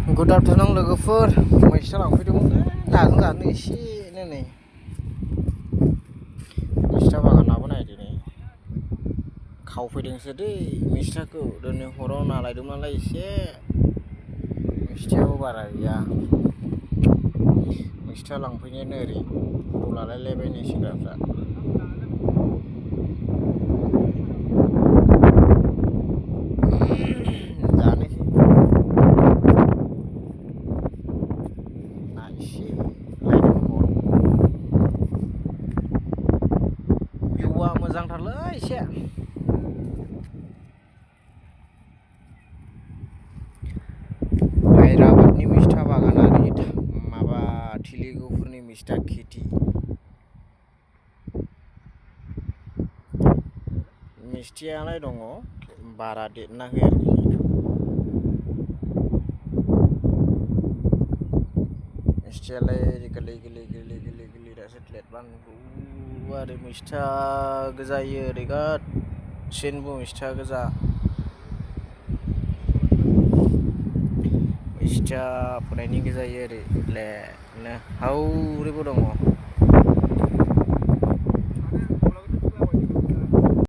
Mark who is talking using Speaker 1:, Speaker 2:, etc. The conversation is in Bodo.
Speaker 1: Good afternoon, लोगोफोर मैस्था लांफैदोंमोन नाजों जानो एसेनो नै मैस्था बागान लाबोनाय दिनै खावफैदोंसो दै मैस्थाखौ दिनै हराव नालायदोंमोन नालाय एसे मैस्थायाबो बारा गैया मैस्था लांफैनायानो ओरै खर' लालायलायबाय नै सेंग्राफ्रा भिउआ मोजांथारलै एसे हायद्राबादनि मैस्था बागानारि माबा तेलुगुफोरनि मैस्था खेथि मैस्थायालाय दङ बारा देरनाखै आरोखि मैस्थायालाय गोरलै दासो देरबांगौ आरो मैस्था गोजायो ओरै गासैनोबो मैस्था गोजा मैस्था फोनायनि गोजायो ओरै ब्लेकनो हावरिबो दङ